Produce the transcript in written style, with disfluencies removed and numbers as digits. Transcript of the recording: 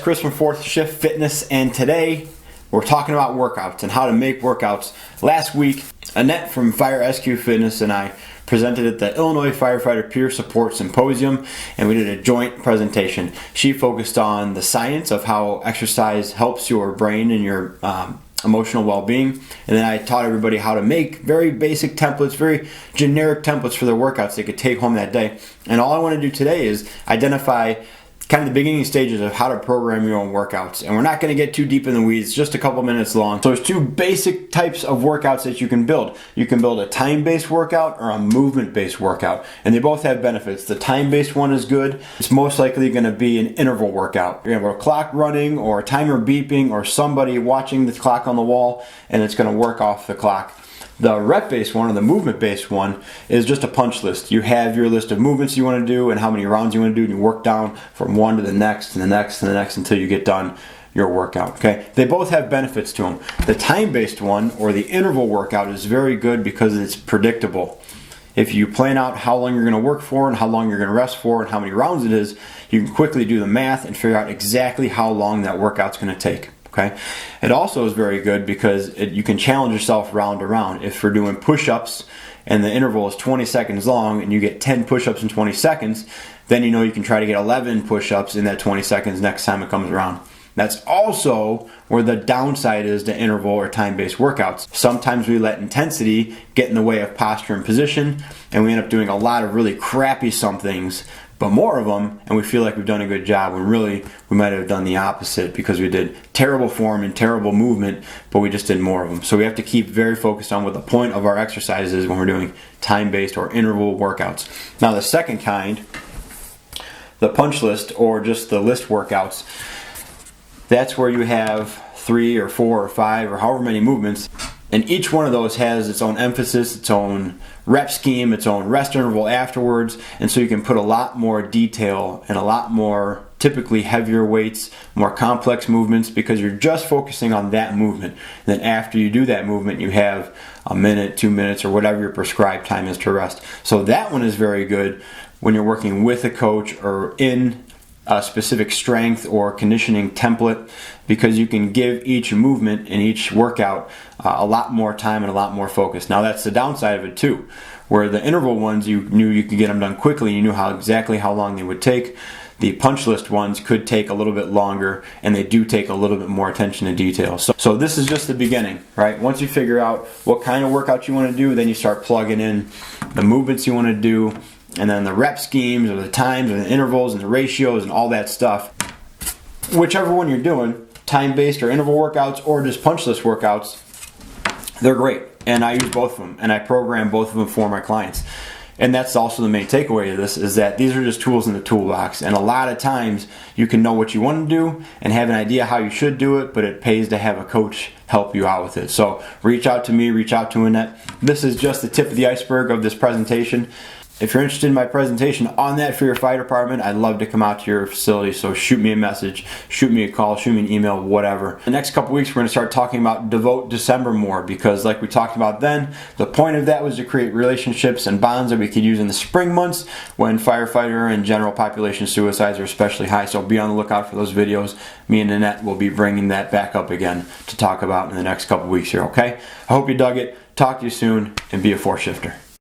Chris from Fourth Shift Fitness, and today we're talking about workouts and how to make workouts. Last week, Annette from Fire SQ Fitness and I presented at the Illinois Firefighter Peer Support Symposium, and we did a joint presentation. She focused on the science of how exercise helps your brain and your emotional well-being, and then I taught everybody how to make very basic templates, very generic templates for their workouts they could take home that day. And all I want to do today is identify kind of the beginning stages of how to program your own workouts. And we're not going to get too deep in the weeds, just a couple minutes long. So there's two basic types of workouts that you can build. You can build a time-based workout or a movement-based workout, and they both have benefits. The time-based one is good. It's most likely going to be an interval workout. You're going to have a clock running or a timer beeping or somebody watching the clock on the wall, and it's going to work off the clock. The rep-based one, or the movement-based one, is just a punch list. You have your list of movements you want to do and how many rounds you want to do, and you work down from one to the next and the next and the next until you get done your workout. Okay? They both have benefits to them. The time-based one, or the interval workout, is very good because it's predictable. If you plan out how long you're going to work for and how long you're going to rest for and how many rounds it is, you can quickly do the math and figure out exactly how long that workout's going to take. Okay. It also is very good because you can challenge yourself round to round. If we're doing push-ups and the interval is 20 seconds long and you get 10 push-ups in 20 seconds, then you know you can try to get 11 push-ups in that 20 seconds next time it comes around. That's also where the downside is to interval or time-based workouts. Sometimes we let intensity get in the way of posture and position, and we end up doing a lot of really crappy somethings, but more of them, and we feel like we've done a good job when really we might have done the opposite because we did terrible form and terrible movement, but we just did more of them. So we have to keep very focused on what the point of our exercise is when we're doing time-based or interval workouts. Now the second kind, the punch list or just the list workouts, that's where you have 3 or 4 or 5 or however many movements, and each one of those has its own emphasis, its own rep scheme, its own rest interval afterwards, and so you can put a lot more detail and a lot more typically heavier weights, more complex movements, because you're just focusing on that movement. And then after you do that movement, you have a minute, 2 minutes, or whatever your prescribed time is to rest. So that one is very good when you're working with a coach or in a specific strength or conditioning template, because you can give each movement in each workout a lot more time and a lot more focus. Now that's the downside of it too, where the interval ones you knew you could get them done quickly, you knew exactly how long they would take. The punch list ones could take a little bit longer, and they do take a little bit more attention to detail. So this is just the beginning, right? Once you figure out what kind of workout you want to do, then you start plugging in the movements you want to do, and then the rep schemes or the times or the intervals and the ratios and all that stuff. Whichever one you're doing, time-based or interval workouts or just punch list workouts, they're great. And I use both of them, and I program both of them for my clients. And that's also the main takeaway of this, is that these are just tools in the toolbox. And a lot of times you can know what you want to do and have an idea how you should do it, but it pays to have a coach help you out with it. So reach out to me, reach out to Annette. This is just the tip of the iceberg of this presentation. If you're interested in my presentation on that for your fire department, I'd love to come out to your facility. So shoot me a message, shoot me a call, shoot me an email, whatever. The next couple weeks, we're going to start talking about Devote December more, because like we talked about then, the point of that was to create relationships and bonds that we could use in the spring months when firefighter and general population suicides are especially high. So be on the lookout for those videos. Me and Annette will be bringing that back up again to talk about in the next couple weeks here, okay? I hope you dug it. Talk to you soon, and be a four shifter.